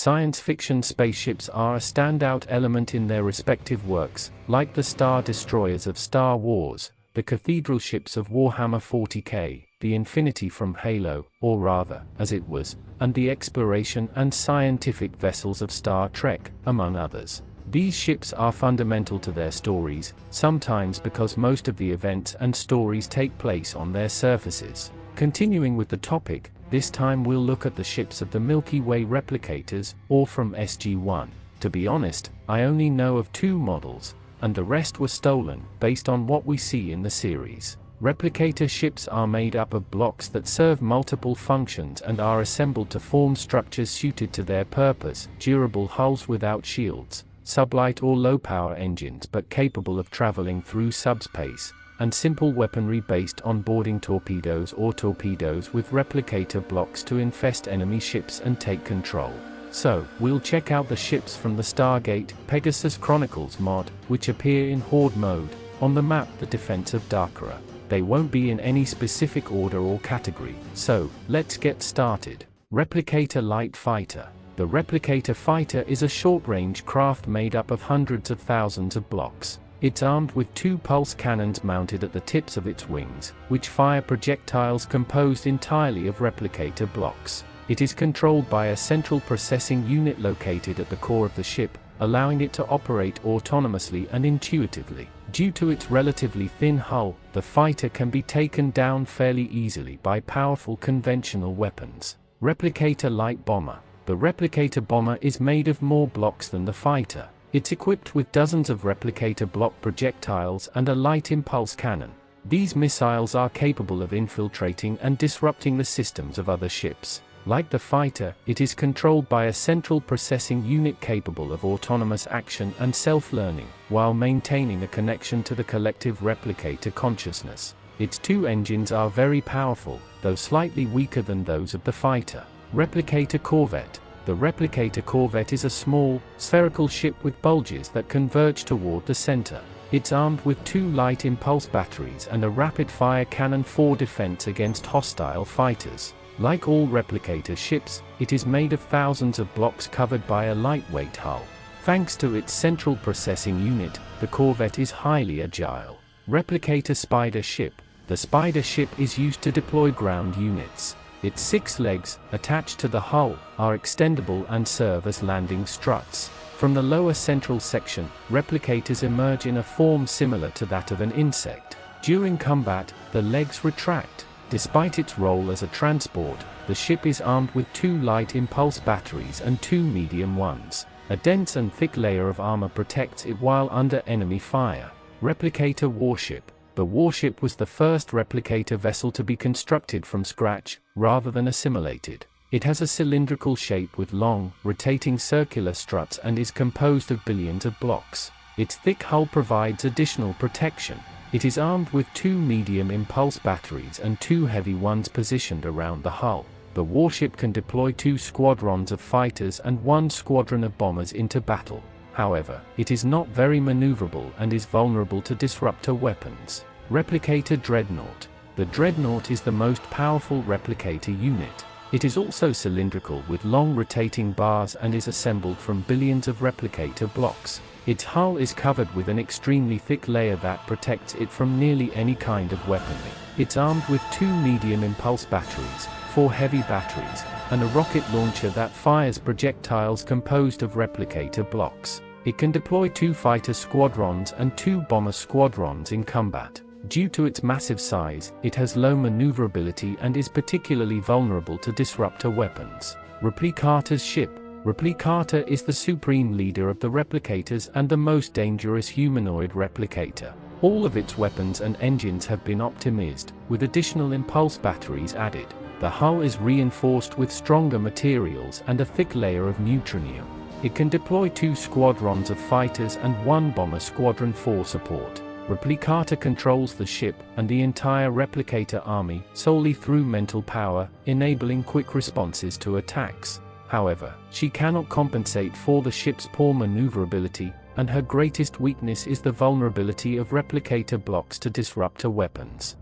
Science fiction spaceships are a standout element in their respective works, like the Star Destroyers of Star Wars, the Cathedral ships of Warhammer 40k, the Infinity from Halo, or rather, as it was, and the exploration and scientific vessels of Star Trek, among others. These ships are fundamental to their stories, sometimes because most of the events and stories take place on their surfaces. Continuing with the topic, this time we'll look at the ships of the Milky Way Replicators, or from SG-1. To be honest, I only know of 2 models, and the rest were stolen, based on what we see in the series. Replicator ships are made up of blocks that serve multiple functions and are assembled to form structures suited to their purpose, durable hulls without shields, sublight or low-power engines but capable of traveling through subspace, and simple weaponry based on boarding torpedoes or torpedoes with replicator blocks to infest enemy ships and take control. So, we'll check out the ships from the Stargate Pegasus Chronicles mod, which appear in Horde mode, on the map The Defense of Darkara. They won't be in any specific order or category, so, let's get started. Replicator Light Fighter. The Replicator Fighter is a short-range craft made up of hundreds of thousands of blocks. It's armed with 2 pulse cannons mounted at the tips of its wings, which fire projectiles composed entirely of replicator blocks. It is controlled by a central processing unit located at the core of the ship, allowing it to operate autonomously and intuitively. Due to its relatively thin hull, the fighter can be taken down fairly easily by powerful conventional weapons. Replicator Light Bomber. The Replicator Bomber is made of more blocks than the fighter. It's equipped with dozens of replicator block projectiles and a light impulse cannon. These missiles are capable of infiltrating and disrupting the systems of other ships. Like the fighter, it is controlled by a central processing unit capable of autonomous action and self-learning, while maintaining a connection to the collective replicator consciousness. Its 2 engines are very powerful, though slightly weaker than those of the fighter. Replicator Corvette. The Replicator Corvette is a small, spherical ship with bulges that converge toward the center. It's armed with 2 light impulse batteries and a rapid-fire cannon for defense against hostile fighters. Like all replicator ships, it is made of thousands of blocks covered by a lightweight hull. Thanks to its central processing unit, the Corvette is highly agile. Replicator Spider Ship. The Spider Ship is used to deploy ground units. Its 6 legs, attached to the hull, are extendable and serve as landing struts. From the lower central section, replicators emerge in a form similar to that of an insect. During combat, the legs retract. Despite its role as a transport, the ship is armed with 2 light impulse batteries and 2 medium ones. A dense and thick layer of armor protects it while under enemy fire. Replicator Warship. The warship was the first replicator vessel to be constructed from scratch, rather than assimilated. It has a cylindrical shape with long, rotating circular struts and is composed of billions of blocks. Its thick hull provides additional protection. It is armed with 2 medium impulse batteries and 2 heavy ones positioned around the hull. The warship can deploy 2 squadrons of fighters and 1 squadron of bombers into battle. However, it is not very maneuverable and is vulnerable to disruptor weapons. Replicator Dreadnought. The Dreadnought is the most powerful replicator unit. It is also cylindrical with long rotating bars and is assembled from billions of replicator blocks. Its hull is covered with an extremely thick layer that protects it from nearly any kind of weaponry. It's armed with 2 medium impulse batteries, 4 heavy batteries, and a rocket launcher that fires projectiles composed of replicator blocks. It can deploy 2 fighter squadrons and 2 bomber squadrons in combat. Due to its massive size, it has low maneuverability and is particularly vulnerable to disruptor weapons. Replicator's Ship. Replicator is the supreme leader of the replicators and the most dangerous humanoid replicator. All of its weapons and engines have been optimized, with additional impulse batteries added. The hull is reinforced with stronger materials and a thick layer of neutronium. It can deploy 2 squadrons of fighters and 1 bomber squadron for support. Replicator controls the ship and the entire replicator army solely through mental power, enabling quick responses to attacks. However, she cannot compensate for the ship's poor maneuverability, and her greatest weakness is the vulnerability of replicator blocks to disruptor weapons.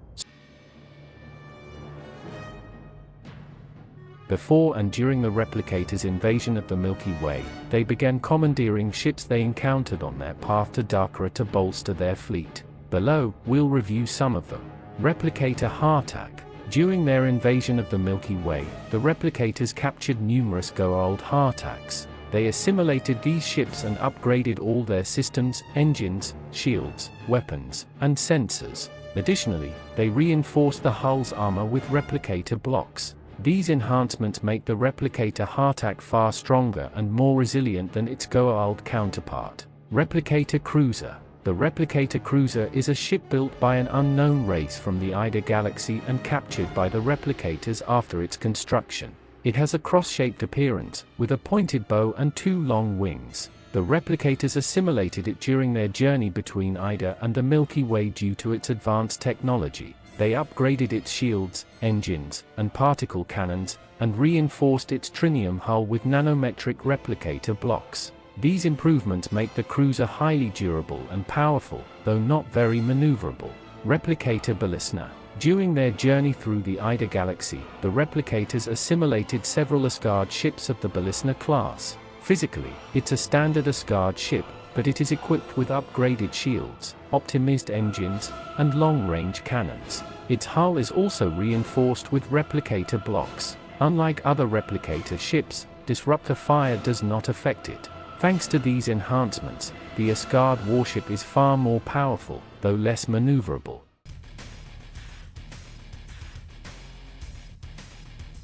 Before and during the Replicators' invasion of the Milky Way, they began commandeering ships they encountered on their path to Dakara to bolster their fleet. Below, we'll review some of them. Replicator Hartak. During their invasion of the Milky Way, the Replicators captured numerous Goa'uld Hartaks. They assimilated these ships and upgraded all their systems, engines, shields, weapons, and sensors. Additionally, they reinforced the hull's armor with replicator blocks. These enhancements make the Replicator Hartak far stronger and more resilient than its Goa'uld counterpart. Replicator Cruiser. The Replicator Cruiser is a ship built by an unknown race from the Ida galaxy and captured by the Replicators after its construction. It has a cross-shaped appearance, with a pointed bow and 2 long wings. The Replicators assimilated it during their journey between Ida and the Milky Way due to its advanced technology. They upgraded its shields, engines, and particle cannons, and reinforced its trinium hull with nanometric replicator blocks. These improvements make the cruiser highly durable and powerful, though not very maneuverable. Replicator Balisna. During their journey through the Ida galaxy, the Replicators assimilated several Asgard ships of the Balisna class. Physically, it's a standard Asgard ship, but it is equipped with upgraded shields, optimized engines, and long-range cannons. Its hull is also reinforced with replicator blocks. Unlike other replicator ships, disruptor fire does not affect it. Thanks to these enhancements, the Asgard warship is far more powerful, though less maneuverable.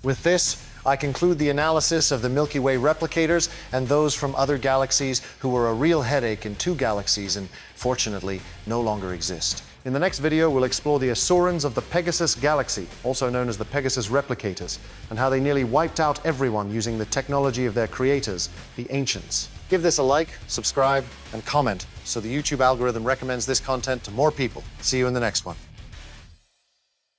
With this, I conclude the analysis of the Milky Way replicators and those from other galaxies who were a real headache in 2 galaxies and, fortunately, no longer exist. In the next video, we'll explore the Asurans of the Pegasus Galaxy, also known as the Pegasus Replicators, and how they nearly wiped out everyone using the technology of their creators, the Ancients. Give this a like, subscribe, and comment so the YouTube algorithm recommends this content to more people. See you in the next one.